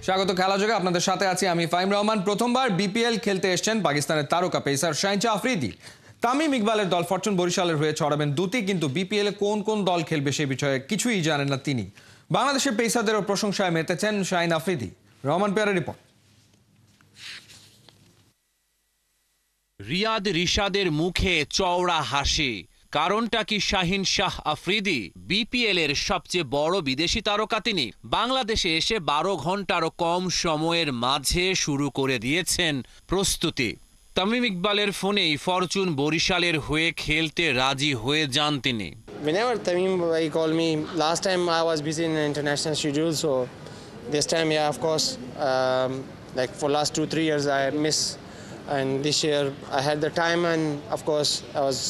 স্বাগত খেলা যোগে আপনাদের সাথে আছি আমি ফাহিম রহমান। প্রথমবার বিপিএল খেলতে এসেছেন পাকিস্তানের তারকা পেসার শাহিন আফ্রিদি। তামিম ইকবালের দল ফরচুন বরিশালের হয়ে ছড়াবেন দুটি, কিন্তু বিপিএল এ কোন কোন দল খেলবে সে বিষয়ে কিছুই জানেন না তিনি। বাংলাদেশের পেসারদেরও প্রশংসায় মেতেছেন শাহিন আফ্রিদি। রহমান পেয়ারের রিপোর্ট। রিয়াদ রিশাদের মুখে চওড়া হাসি। কারণটা কি শাহিন শাহ আফ্রিদি বিপিএল এর সবচেয়ে বড় বিদেশি তারকা তিনি। বাংলাদেশে এসে 12 ঘন্টারও কম সময়ের মাঝে শুরু করে দিয়েছেন প্রস্তুতি। তামিম ইকবালের ফোনেই ফরচুন বরিশালের হয়ে খেলতে রাজি হয়ে যান তিনি। Whenever Tamim called me, last time I was busy in the international schedule, so this time, yeah, of course, like for last 2-3 years I miss, and this year I had the time, and of course I was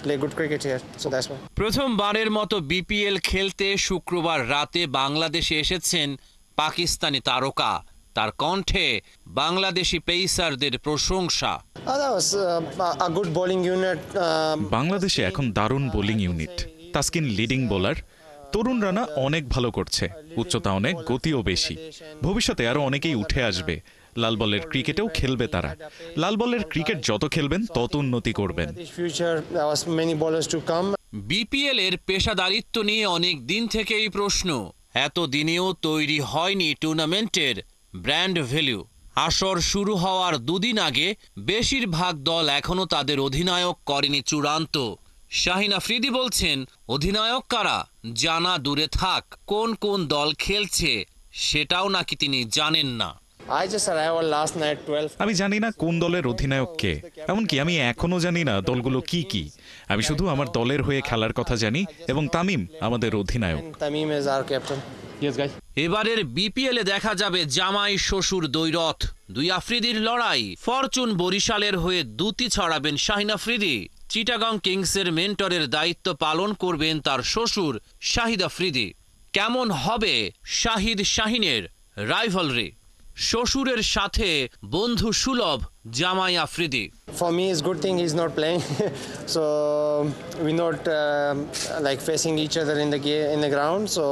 play good cricket here, so that's why. প্রথমবারের মতো BPL খেলতে শুক্রবার রাতে বাংলাদেশে এসেছেন পাকিস্তানি তারকা। তার কণ্ঠে বাংলাদেশি পেসারদের প্রশংসা। That was a good bowling unit. বাংলাদেশে এখন দারুণ bowling unit. Taskin leading bowler, তরুণ রানা অনেক ভালো করছে, উচ্চতা অনেক, গতিও বেশি। ভবিষ্যতে আরো অনেকেই উঠে আসবে। লাল বলের ক্রিকেটেও খেলবে তারা। লাল বলের ক্রিকেট যত খেলবেন তত উন্নতি করবেন। বিপিএল এর পেশাদারিত্ব নিয়ে অনেক দিন থেকেই প্রশ্ন। এত দিনেও তৈরি হয়নি টুর্নামেন্টের ব্র্যান্ড ভ্যালু। আসর শুরু হওয়ার দুদিন আগে বেশিরভাগ দল এখনো তাদের অধিনায়ক করেনি চূড়ান্ত। শাহিন আফ্রিদি বলছেন, অধিনায়ক কারা জানা দূরে থাক, কোন কোন দল খেলছে সেটাও নাকি তিনি জানেন না। আমি জানি না কোন দলের অধিনায়ক কে, এমনকি আমি এখনো জানি না দলগুলো কি কি। আমি শুধু আমার দলের হয়ে খেলার কথা জানি এবং তামিম আমাদের অধিনায়ক। এবারের বিপিএল এ দেখা যাবে জামাই শ্বশুর দ্বৈরথ, দুই আফ্রিদির লড়াই। ফরচুন বরিশালের হয়ে দুটি ছড়াবেন শাহিন আফ্রিদি। চিটাগং কিংসের মেন্টরের দায়িত্ব পালন করবেন তার শ্বশুর শাহিদ আফ্রিদি। কেমন হবে শাহিনের রাইভালরি? শ্বশুরের সাথে বন্ধু সুলভ জামাই Afridi. For me, it's good thing he's not playing, so we're not like facing each other in the ground. So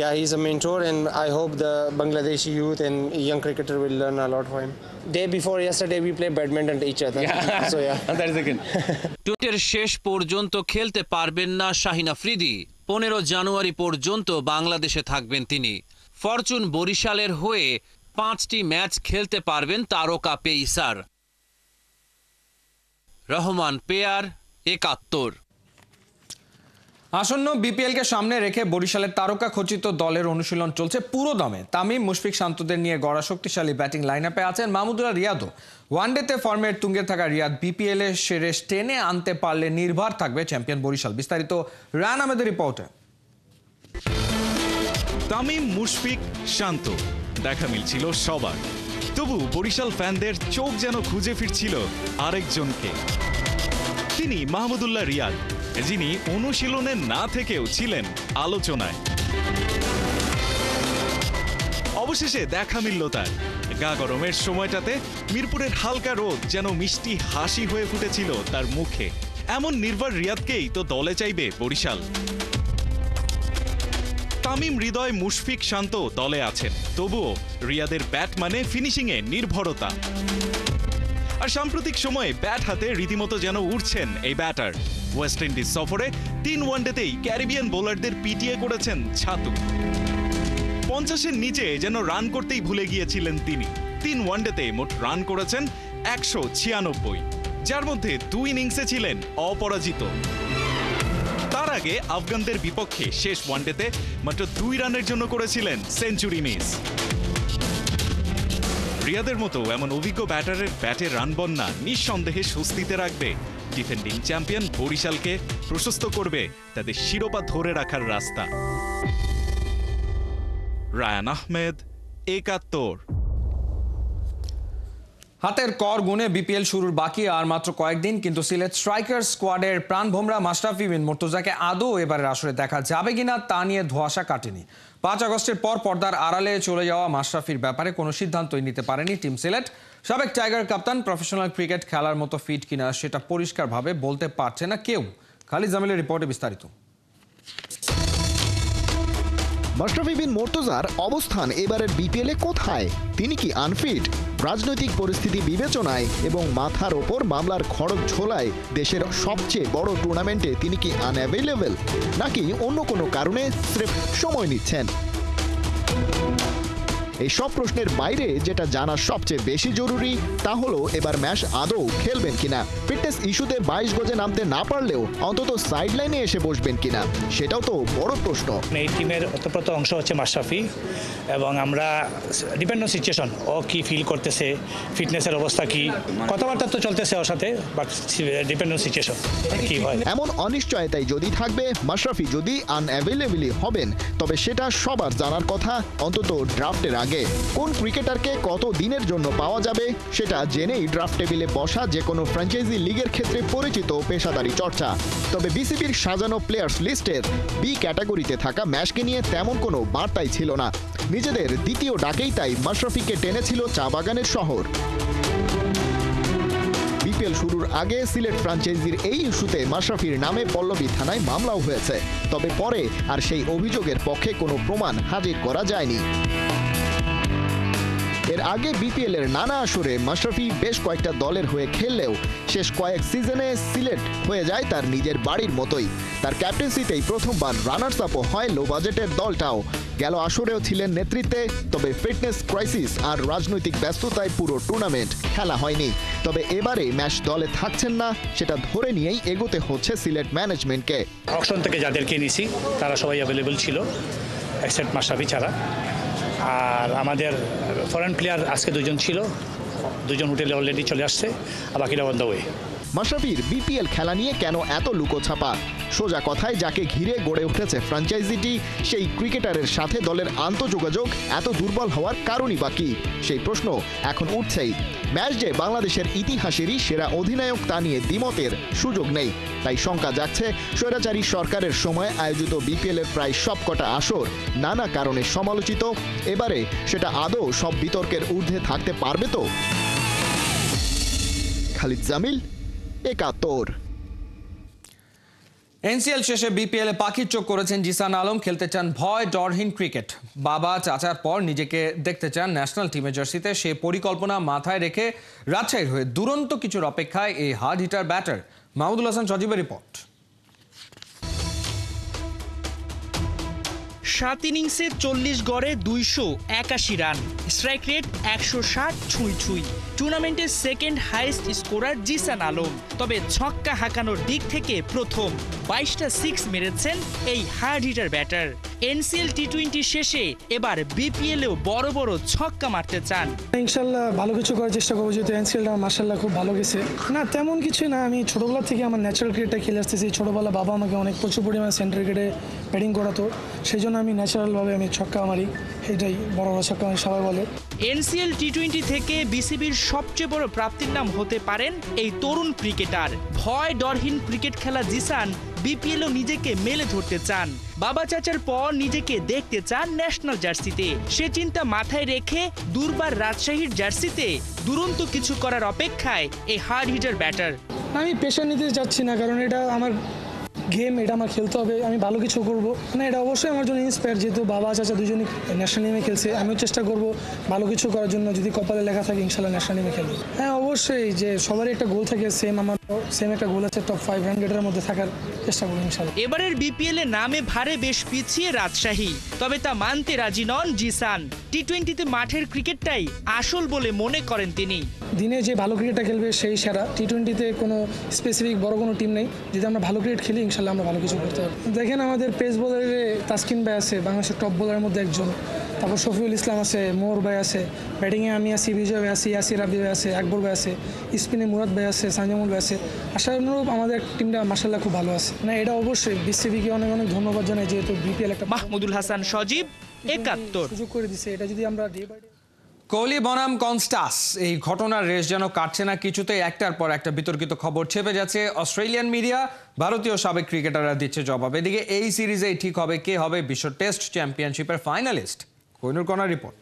yeah, he's a mentor, and I hope the Bangladeshi youth and young cricketer will learn a lot from him. Day before yesterday, we played badminton to each other. So yeah, that is again. টুর্নামেন্টের শেষ পর্যন্ত খেলতে পারবেন না শাহিন আফ্রিদি। 15 জানুয়ারি পর্যন্ত বাংলাদেশে থাকবেন তিনি। ফরচুন বরিশালের হয়ে 5টি ম্যাচ খেলতে পারবেন তারকা পেসার। রহমান পেয়ার, 71। আসন্ন বিপিএলকে সামনে রেখে বরিশালের তারকা খচিত দলের অনুশীলন চলছে পুরো দমে। তামিম, মুশফিক, শান্তদের নিয়ে গড়া শক্তিশালী ব্যাটিং লাইন আপে আছেন মাহমুদুল্লাহ রিয়াদও। ওয়ানডেতে ফর্মের তুঙ্গে থাকা রিয়াদ বিপিএল এ শেষ টেনে আনতে পারলে নির্ভর থাকবে চ্যাম্পিয়ন বরিশাল। বিস্তারিত রান আহমেদের রিপোর্টে। তামিম, মুশফিক, শান্ত দেখা মিলছিল সবার। তবু বরিশাল ফ্যানদের চোখ যেন খুঁজে ফিরছিল আরেকজনকে। তিনি মাহমুদুল্লাহ রিয়াদ, যিনি অনুশীলনে না থেকেও ছিলেন আলোচনায়। অবশেষে দেখা মিলল তার। গা গরমের সময়টাতে মিরপুরের হালকা রোদ যেন মিষ্টি হাসি হয়ে ফুটেছিল তার মুখে। এমন নির্ভর রিয়াদকেই তো দলে চাইবে বরিশাল। তামিম, হৃদয়, মুশফিক, শান্ত দলে আছেন, তবুও রিয়াদের ব্যাট মানে ফিনিশিংয়ে নির্ভরতা। আর সাম্প্রতিক সময়ে ব্যাট হাতে রীতিমতো যেন উঠছেন এই ব্যাটার। ওয়েস্ট ইন্ডিজ সফরে 3 ওয়ানডেতেই ক্যারিবিয়ান বোলারদের পিটিয়ে করেছেন ছাতু। 50-এর নিচে যেন রান করতেই ভুলে গিয়েছিলেন তিনি। 3 ওয়ানডেতে মোট রান করেছেন 196, যার মধ্যে 2 ইনিংসে ছিলেন অপরাজিত। তার আগে আফগানদের বিপক্ষে শেষ ওয়ানডেতে মাত্র 2 রানের জন্য করেছিলেন সেঞ্চুরি মিস। রিয়াদের মতো এমন অভিজ্ঞ ব্যাটারের ব্যাটে রান বন্যা নিঃসন্দেহে স্বস্তিতে রাখবে ডিফেন্ডিং চ্যাম্পিয়ন বরিশালকে, প্রশস্ত করবে তাদের শিরোপা ধরে রাখার রাস্তা। রায়ান আহমেদ, 71। হাতের কর গুনে বিপিএল শুরুর বাকি আর মাত্র কয়েকদিন, কিন্তু সিলেট স্ট্রাইকার স্কোয়াডের প্রাণভোমরা মাশরাফি বিন মুর্তজাকে আদৌ এবারের আসরে দেখা যাবে কিনা তা নিয়ে ধোঁয়াশা কাটেনি। 5 আগস্টের পর পর্দার আড়ালে চলে যাওয়া মাশরাফির ব্যাপারে কোনো সিদ্ধান্তই নিতে পারেনি টিম সিলেট। সাবেক টাইগার কাপ্তান প্রফেশনাল ক্রিকেট খেলার মতো ফিট কিনা সেটা পরিষ্কারভাবে বলতে পারছে না কেউ। খালিদ জামিলের রিপোর্টে বিস্তারিত। মাশরাফি বিন মুর্তজার অবস্থান এবারের বিপিএলে কোথায়? তিনি কি আনফিট? রাজনৈতিক পরিস্থিতি বিবেচনায় এবং মাথার ওপর মামলার খড়গ ঝোলায় দেশের সবচেয়ে বড় টুর্নামেন্টে তিনি কি আনঅ্যাভেলেবল, নাকি অন্য কোনো কারণে স্রেফ সময় নিচ্ছেন? এই সব প্রশ্নের বাইরে যেটা জানা সবচেয়ে বেশি জরুরি তা হলো এবার ম্যাচ আদৌ খেলবেন কিনা। ফিটনেস ইস্যুতে 22 গজে নামতে না পারলেও অন্তত সাইডলাইনে এসে বসবেন কিনা, সেটাও তো বড় প্রশ্ন। এই টিমের ওতপ্রোত অংশ হচ্ছে মাশরাফি, এবং আমরা ডিপেন্ড অন সিচুয়েশন, ও কি ফিল করতেছে, ফিটনেসের অবস্থা কি, কথাবার্তা তো চলতেছে ওর সাথে, বাট ডিপেন্ড অন সিচুয়েশন কি হয়। এমন অনিশ্চয়তাই যদি থাকবে, মাশরাফি যদি আনঅ্যাভেলেবলই হবেন, তবে সেটা সবার জানার কথা অন্তত ড্রাফটের আগে। কোন ক্রিকেটারকে কত দিনের জন্য পাওয়া যাবে সেটা জেনেই ড্রাফট টেবিলে বসা যে কোনো ফ্র্যাঞ্চাইজি লিগের ক্ষেত্রে পরিচিত পেশাদারি চর্চা। তবে বিসিবির সাজানো প্লেয়ার্স লিস্টের বি ক্যাটাগরিতে থাকা ম্যাচকে নিয়ে তেমন কোনো বার্তাই ছিল না। নিজেদের দ্বিতীয় ডাকেই তাই মাশরাফিকে টেনেছিল চা বাগানের শহর। বিপিএল শুরুর আগে সিলেট ফ্র্যাঞ্চাইজির এই ইস্যুতে মাশরাফির নামে পল্লবী থানায় মামলাও হয়েছে, তবে পরে আর সেই অভিযোগের পক্ষে কোনো প্রমাণ হাজির করা যায়নি। এর আগে বিপিএল এর নানা আসরে মাশরাফি বেশ কয়েকটা দলের হয়ে খেললেও শেষ কয়েক সিজনে সিলেট হয়ে যায় তার নিজের বাড়ির মতোই। তার ক্যাপ্টেন্সিতেই প্রথমবার রানার্স আপও হয় লো বাজেটের দলটাও। গেল আসরেও ছিলেন নেতৃত্বে, তবে ফিটনেস ক্রাইসিস আর রাজনৈতিক ব্যস্ততায় পুরো টুর্নামেন্ট খেলা হয়নি। তবে এবারে ম্যাচ দলে থাকছেন না, সেটা ধরে নিয়েই এগোতে হচ্ছে সিলেট ম্যানেজমেন্টকে। অকশন থেকে যাদেরকে নিছি তারা সবাই অ্যাভেলেবল ছিল, এক্সেপ্ট মাশরাফি ছাড়া। আর আমাদের ফরেন প্লেয়ার আজকে 2 জন ছিল, 2 জন হোটেলে অলরেডি চলে আসছে, আর বাকিরা অন দ্য ওয়ে। মাশরাফির বিপিএল খেলা নিয়ে কেন এত লুকোছাপা? সোজা কথায় যাকে ঘিরে গড়ে উঠেছে ফ্র্যাঞ্চাইজিটি, সেই ক্রিকেটারের সাথে দলের আন্তঃযোগাযোগ এত দুর্বল হওয়ার কারণই বা কি? সেই প্রশ্ন এখন উঠছেই। ম্যাচ যে বাংলাদেশের ইতিহাসেরই সেরা অধিনায়ক তা নিয়ে দ্বিমতের সুযোগ নেই। তাই শঙ্কা জাগছে স্বৈরাচারী সরকারের সময় আয়োজিত বিপিএল এর প্রায় সবকটা আসর নানা কারণে সমালোচিত। এবারে সেটা আদৌ সব বিতর্কের ঊর্ধ্বে থাকতে পারবে তো? খালিদ জামিল, ৭১। এনসিএল শেষে বিপিএল এ পাখির চোখ করেছেন জিসান আলম। খেলতে চান ভয় ডরহীন ক্রিকেট। বাবা চাচার পর নিজেকে দেখতে চান ন্যাশনাল টিমের জার্সিতে। সে পরিকল্পনা মাথায় রেখে রাজশাহীর হয়ে দুরন্ত কিছুর অপেক্ষায় এই hard hitter batter. Mahmudul Hasan সজীবের রিপোর্ট। 7 ইনিংসে 40 গড়ে 281 রান, স্ট্রাইক রেট 160 ছুঁই। টুর্নামেন্টের second highest scorer Zishan Alam. তবে ছক্কা হাঁকানোর দিক থেকে প্রথম 22টা 6 মেরেছেন এই hard hitter batter. NCL T20 শেষে এবার বিপিএলেও বড় বড় ছক্কা মারতে চান। ইনশাল্লাহ ভালো কিছু করার চেষ্টা করবো, যেহেতু এনসিএলটা মাশাল্লাহ খুব ভালো গেছে। না তেমন কিছু না, আমি ছোটোবেলা থেকে আমার ন্যাচারাল ক্রিকেটটা খেলে আসতেছি। ছোটোবেলা বাবা আমাকে অনেক প্রচুর পরিমাণে সেন্টার ক্রিকেটে ব্যাটিং করাতো, সেই জন্য আমি ন্যাচারালভাবে আমি ছক্কা মারি, এটাই বড় বড় ছক্কা মারি সবাই বলে। এনসিএল টি20 থেকে বিসিবির সবচেয়ে বড় প্রাপ্তির নাম হতে পারেন এই তরুণ ক্রিকেটার। ভয় ডরহীন ক্রিকেট খেলা জিসান বিপিএলও নিজেকে মেলে ধরতে চান। বাবা চাচার পর নিজেকে দেখতে চান ন্যাশনাল জার্সিতে। সে চিন্তা মাথায় রেখে দুর্বার রাজশাহীর জার্সিতে দুরন্ত কিছু করার অপেক্ষায় এই হার্ড হিটার ব্যাটার। আমি পেশা নিতে যাচ্ছি না, কারণ এটা আমার গেম, এটা আমার খেলতে হবে, আমি ভালো কিছু করবো না। এটা অবশ্যই আমার জন্য ইন্সপায়ার, যেহেতু বাবা চাচা দুজনই ন্যাশনাল টিমে খেলছে। আমিও চেষ্টা করব ভালো কিছু করার জন্য, যদি কপালে লেখা থাকে ইনশাল্লাহ ন্যাশনাল টিমে খেলবো। হ্যাঁ অবশ্যই, যে সবারই একটা গোল থাকে, আমার সেম একটা গোল আছে, টপ 5 রানগেটের মধ্যে থাকার চেষ্টা করবো ইনশাল্লাহ। এবারের বিপিএল এ নামে ভারে বেশ পিছিয়ে রাজশাহী, তবে তা মানতে রাজি নন জিসান। টি20তে মাঠের ক্রিকেটটাই আসল বলে মনে করেন তিনি। দিনে যে ভালো ক্রিকেটটা খেলবে সেই সেরা। টি20তে কোনো স্পেসিফিক বড় কোনো টিম নেই, যদি আমরা ভালো ক্রিকেট খেলি ইনশাল্লাহ আমরা ভালো কিছু করতে পারবো। দেখেন আমাদের পেস বোলারে তাসকিন ভাই আছে, বাংলাদেশের টপ বোলারের মধ্যে একজন। তারপর শফিউল ইসলাম আছে, মোর ভাই আছে, ব্যাটিংয়ে আমি আছি, বিজয় ভাই আছি, ইয়াসির রাব্বি ভাই আছে, আকবর ভাই আছে, স্পিনে মুরাদ ভাই আছে, সানজামুল ভাই আছে। আশানুরূপ আমাদের টিমটা মাশাআল্লাহ খুব ভালো আছে। না এটা অবশ্যই বিসিবিকে অনেক অনেক ধন্যবাদ জানাই, যেহেতু বিপিএল একটা মাহমুদুল হাসান সজীব, ৭১ সুযোগ করে দিছে। এটা যদি আমরা ডে বাই ডে কোহলি বনাম কনস্টাস, এই ঘটনার রেশ যেন কাটছে না কিছুতেই। একটার পর একটা বিতর্কিত খবর ছেপে যাচ্ছে। অস্ট্রেলিয়ান মিডিয়া, ভারতীয় সাবেক ক্রিকেটাররা দিচ্ছে জবাব। এদিকে এই সিরিজেই ঠিক হবে কে হবে বিশ্ব টেস্ট চ্যাম্পিয়নশিপের ফাইনালিস্ট। কোহিনুর কণার রিপোর্ট।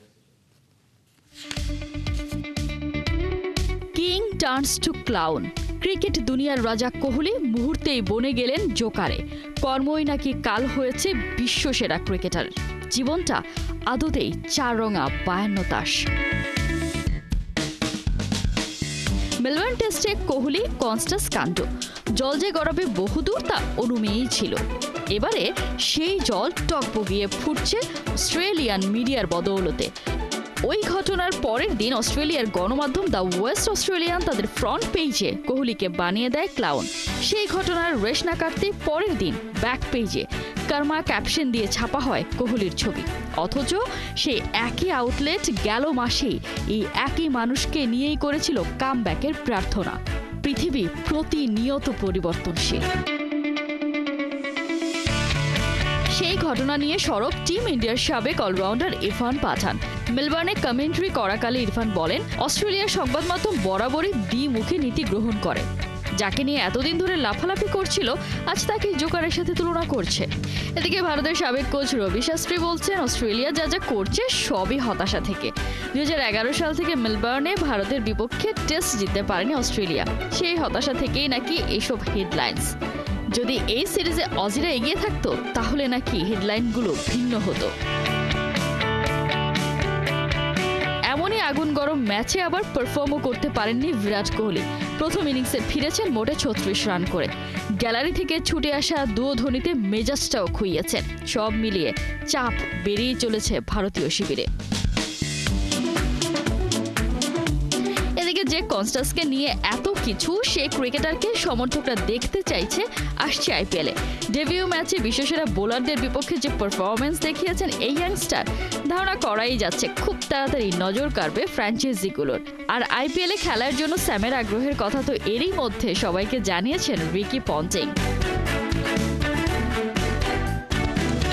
King turns to clown. Cricket দুনিয়ার রাজা কোহলি মুহূর্তেই বনে গেলেন জোকারে। কর্মই নাকি কাল হয়েছে বিশ্বসেরা ক্রিকেটার। জীবনটা আদতেই চাররঙা 52 তাস। মেলবোর্ন টেস্টে কোহলি কনস্টাস কাণ্ড, জল যে গড়াবে বহুদূর তা অনুমেয়ই ছিল। এবারে সেই জল টকবগিয়ে ফুটছে অস্ট্রেলিয়ান মিডিয়ার বদৌলতে। ওই ঘটনার পরের দিন অস্ট্রেলিয়ার গণমাধ্যম দ্য ওয়েস্ট অস্ট্রেলিয়ান তাদের ফ্রন্ট পেজে কোহলিকে বানিয়ে দেয় ক্লাউন। সেই ঘটনার রেশ না কাটতে পরের দিন ব্যাক পেজে কর্মা ক্যাপশন দিয়ে ছাপা হয় কোহলির ছবি। অথচ সেই একই আউটলেট গেল মাসেই এই একই মানুষকে নিয়েই করেছিল কামব্যাকের প্রার্থনা। পৃথিবী প্রতিনিয়ত পরিবর্তনশীল। সেই ঘটনা নিয়ে সরব টিম ইন্ডিয়ার সাবেক অলরাউন্ডার ইরফান পাঠান। মেলবোর্নে কমেন্ট্রি করাকালে ইরফান বলেন, অস্ট্রেলিয়ার সংবাদ মাধ্যম বরাবরই দ্বিমুখী নীতি গ্রহণ করে। যাকে নিয়ে এতদিন ধরে লাফালাফি করছিল, আজ তাকে জোকারের সাথে তুলনা করছে। এদিকে ভারতের সাবেক কোচ রবি শাস্ত্রী বলছেন, অস্ট্রেলিয়া যা যা করছে সবই হতাশা থেকে। 2011 সাল থেকে মেলবোর্নে ভারতের বিপক্ষে টেস্ট জিততে পারেনি অস্ট্রেলিয়া। সেই হতাশা থেকেই নাকি এসব হেডলাইন্স। যদি এই সিরিজে অজিরা এগিয়ে থাকতো তাহলে নাকি হেডলাইনগুলো ভিন্ন হতো। এমনই আগুন গরম ম্যাচে আবার পারফর্মও করতে পারেননি বিরাট কোহলি। প্রথম ইনিংসে ফিরেছেন মোটে 36 রান করে। গ্যালারি থেকে ছুটে আসা দুয়োধনীতে মেজাজটাও খুইয়েছেন। সব মিলিয়ে চাপ বেড়েই চলেছে ভারতীয় শিবিরে। যে কনস্টাসকে নিয়ে এত কিছু, সে ক্রিকেটারকে সমর্থকরা দেখতে চাইছে আসছে আইপিএলে। ডেবিউ ম্যাচে বিশ্বসেরা বোলারদের বিপক্ষে যে পারফরমেন্স দেখিয়েছেন এই ইয়াংস্টার, ধারণা করাই যাচ্ছে খুব তাড়াতাড়ি নজর কাড়বে ফ্র্যাঞ্চাইজিগুলোর। আর আইপিএলে খেলার জন্য স্যামের আগ্রহের কথা তো এরই মধ্যে সবাইকে জানিয়েছেন রিকি পন্টিং।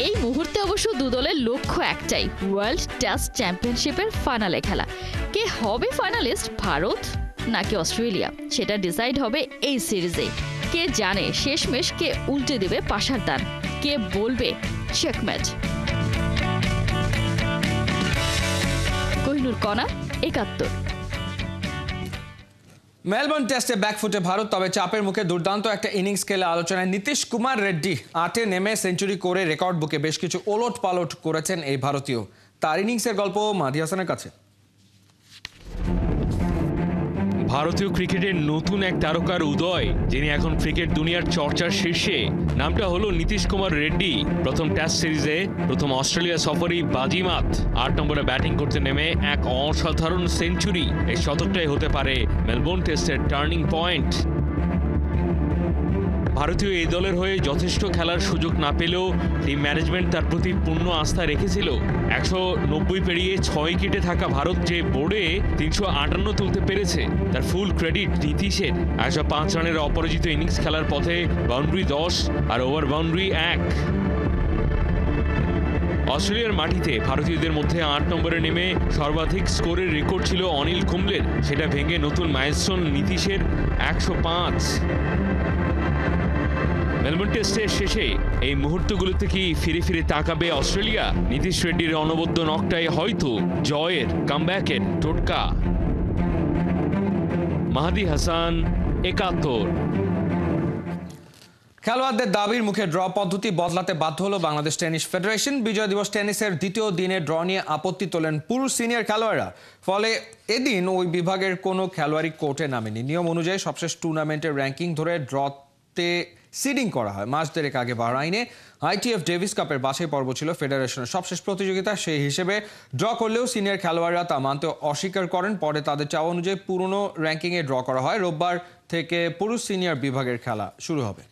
এই মুহূর্তে অবশ্য দুদলের লক্ষ্য একটাই, ওয়ার্ল্ড টেস্ট চ্যাম্পিয়নশিপের ফাইনালে খেলা। কে হবে ফাইনালিস্ট, ভারত নাকি অস্ট্রেলিয়া, সেটা ডিসাইড হবে এই সিরিজে। কে জানে শেষমেশ কে উল্টে দেবে পাশার দান, কে বলবে চেকমেট। কোহিনুর কণা, 71। মেলবোর্ন টেস্টে ব্যাকফুটে ভারত, তবে চাপের মুখে দুর্দান্ত একটা ইনিংস খেলে আলোচনায় নীতিশ কুমার রেড্ডি। 8-এ নেমে সেঞ্চুরি করে রেকর্ড বুকে বেশ কিছু ওলট পালট করেছেন এই ভারতীয়। তার ইনিংসের গল্প মাহদি হাসানের কাছে। ভারতীয় ক্রিকেটের নতুন এক তারকার উদয়, যিনি এখন ক্রিকেট দুনিয়ার চর্চার শীর্ষে। নামটা হলো নীতিশ কুমার রেড্ডি। প্রথম টেস্ট সিরিজে প্রথম অস্ট্রেলিয়া সফরই বাজিমাত। 8 নম্বরে ব্যাটিং করতে নেমে এক অসাধারণ সেঞ্চুরি। এই শতকটাই হতে পারে মেলবোর্ন টেস্টের টার্নিং পয়েন্ট। ভারতীয় এই দলের হয়ে যথেষ্ট খেলার সুযোগ না পেলেও টিম ম্যানেজমেন্ট তার প্রতি পূর্ণ আস্থা রেখেছিল। 190 পেরিয়ে 6 উইকেটে থাকা ভারত যে বোর্ডে 358 তুলতে পেরেছে, তার ফুল ক্রেডিট নীতিশের। 105 রানের অপরাজিত ইনিংস খেলার পথে বাউন্ডারি 10 আর ওভার বাউন্ডারি 1। অস্ট্রেলিয়ার মাটিতে ভারতীয়দের মধ্যে 8 নম্বরে নেমে সর্বাধিক স্কোরের রেকর্ড ছিল অনিল কুম্বলের। সেটা ভেঙে নতুন মাইলস্টোন নীতিশের 105। মেলবোর্ন টেস্টের শেষে এই মুহূর্তগুলোতে কি ফিরে ফিরে তাকাবে অস্ট্রেলিয়া? নীতিশ রেড্ডির অনবদ্য নকটায় হয়তো জয়ের, কামব্যাকের টোটকা। মাহদি হাসান, 71। খেলোয়াড়দের দাবির মুখে ড্র পদ্ধতি বদলাতে বাধ্য হলো বাংলাদেশ টেনিস ফেডারেশন। বিজয় দিবস টেনিসের দ্বিতীয় দিনে ড্র নিয়ে আপত্তি তোলেন পুরুষ সিনিয়র খেলোয়াড়রা। ফলে এদিন ওই বিভাগের কোনো খেলোয়াড়ই কোর্টে নামেনি। নিয়ম অনুযায়ী সবশেষ টুর্নামেন্টের র্যাঙ্কিং ধরে ড্রতে সিডিং করা হয়। মাস দেড়েক আগে বাহরাইনে ITF ডেভিস কাপের বাছাই পর্ব ছিল ফেডারেশনের সবশেষ প্রতিযোগিতা। সেই হিসেবে ড্র করলেও সিনিয়র খেলোয়াড়রা তা মানতে অস্বীকার করেন। পরে তাদের চাওয়া অনুযায়ী পুরনো র্যাঙ্কিংয়ে ড্র করা হয়। রোববার থেকে পুরুষ সিনিয়র বিভাগের খেলা শুরু হবে।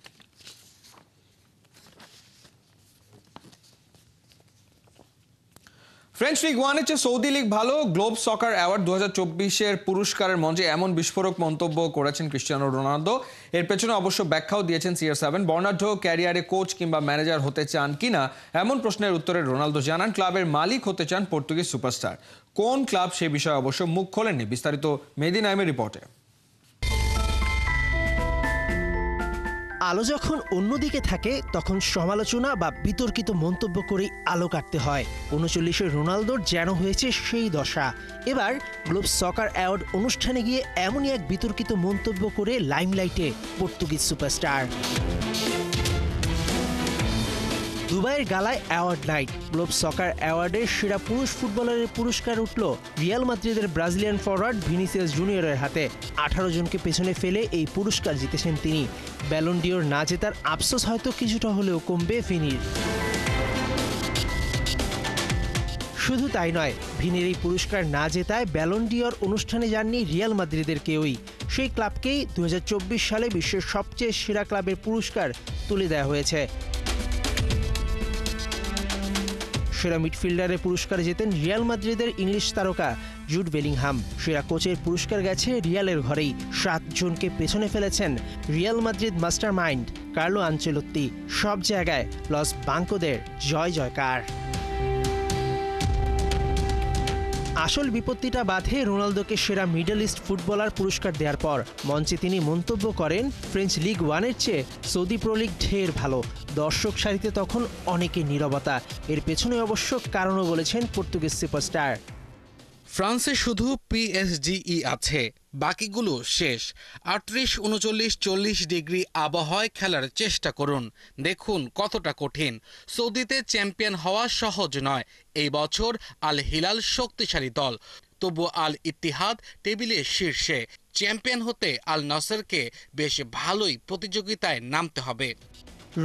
ফ্রেঞ্চ লিগ 1-এর চেয়ে সৌদি লিগ ভালো। গ্লোব সকার অ্যাওয়ার্ড 2024-এর পুরস্কারের মঞ্চে এমন বিস্ফোরক মন্তব্য করেছেন ক্রিস্টিয়ানো রোনালদো। এর পেছনে অবশ্য ব্যাখ্যাও দিয়েছেন CR7। বর্ণাঢ্য ক্যারিয়ারে কোচ কিংবা ম্যানেজার হতে চান কিনা এমন প্রশ্নের উত্তরে রোনালদো জানান, ক্লাবের মালিক হতে চান পর্তুগিজ সুপারস্টার। কোন ক্লাব সে বিষয়ে অবশ্য মুখ খোলেননি। বিস্তারিত মেহেদী নাইমের রিপোর্টে। আলো যখন অন্যদিকে থাকে তখন সমালোচনা বা বিতর্কিত মন্তব্য করেই আলো কাটতে হয়। 39-এর রোনালদোর যেন হয়েছে সেই দশা। এবার গ্লোব সকার অ্যাওয়ার্ড অনুষ্ঠানে গিয়ে এমনই এক বিতর্কিত মন্তব্য করে লাইমলাইটে পর্তুগিজ সুপারস্টার। দুবাইয়ের গালায় অ্যাওয়ার্ড নাইট। গ্লোব সকার অ্যাওয়ার্ডের সেরা পুরুষ ফুটবলারের পুরস্কার উঠল রিয়াল মাদ্রিদের ব্রাজিলিয়ান ফরওয়ার্ড ভিনিসিয়াস জুনিয়রের হাতে। 18 জনকে পেছনে ফেলে এই পুরস্কার জিতেছেন তিনি। ব্যালন ডিওর না জেতার আফসোস হয়তো কিছুটা হলেও কমবে ভিনির। শুধু তাই নয়, ভিনির এই পুরস্কার না জেতায় ব্যালন ডিওর অনুষ্ঠানে যাননি রিয়াল মাদ্রিদের কেউই। সেই ক্লাবকেই 2024 সালে বিশ্বের সবচেয়ে সেরা ক্লাবের পুরস্কার তুলে দেওয়া হয়েছে। সেরা মিডফিল্ডারের পুরস্কার জেতেন রিয়াল মাদ্রিদের ইংলিশ তারকা জুড বেলিংহাম। সেরা কোচের পুরস্কার গেছে রিয়ালের ঘরেই। 7 জনকে পেছনে ফেলেছেন Real Madrid master mind Carlo Ancelotti. সব জায়গায় লস বাঙ্কোদের জয় জয়কার। আসল বিপত্তিটা বাধে রোনালদোকে সেরা মিডল ইস্ট ফুটবলার পুরস্কার দেওয়ার পর। মঞ্চে তিনি মন্তব্য করেন, ফ্রেঞ্চ লিগ 1-এর চেয়ে সৌদি প্রো লিগ ঢের ভালো। দর্শক সারিতে তখন অনেকের নীরবতা। এর পেছনে অবশ্য কারণও বলেছেন পর্তুগিজ সুপারস্টার। ফ্রান্সে শুধু পিএসজিই আছে, বাকিগুলো শেষ। 38, 39, 40 ডিগ্রি আবহাওয়ায় খেলার চেষ্টা করুন, দেখুন কতটা কঠিন। সৌদিতে চ্যাম্পিয়ন হওয়া সহজ নয়। এই বছর আল হিলাল শক্তিশালী দল, তবু আল ইত্তিহাদ টেবিলের শীর্ষে। চ্যাম্পিয়ন হতে আল নাসরকে বেশ ভালোই প্রতিযোগিতায় নামতে হবে।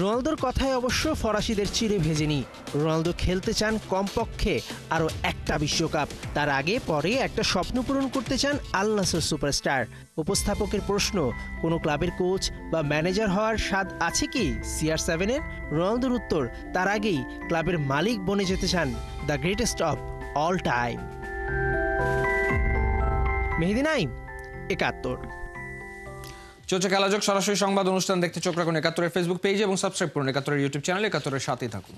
রোনালদোর কথায় অবশ্য ফরাসিদের চিড়ে ভেজেনি। রোনালদো খেলতে চান কমপক্ষে আরও একটা বিশ্বকাপ। তার আগে পরে একটা স্বপ্ন পূরণ করতে চান আল নাসর সুপারস্টার। উপস্থাপকের প্রশ্ন, কোনো ক্লাবের কোচ বা ম্যানেজার হওয়ার স্বাদ আছে কি CR7-এর? রোনালদোর উত্তর, তার আগেই ক্লাবের মালিক বনে যেতে চান the greatest of all time. Mehedi Naim, 71। চলছে খেলাযোগ সরাসরি সংবাদ অনুষ্ঠান দেখতে চোখ রাখুন 71-এর ফেসবুক পেজে এবং সাবস্ক্রাইব করুন 71-এর ইউটিউব চ্যানেলে। 71-এর সাথেই থাকুন।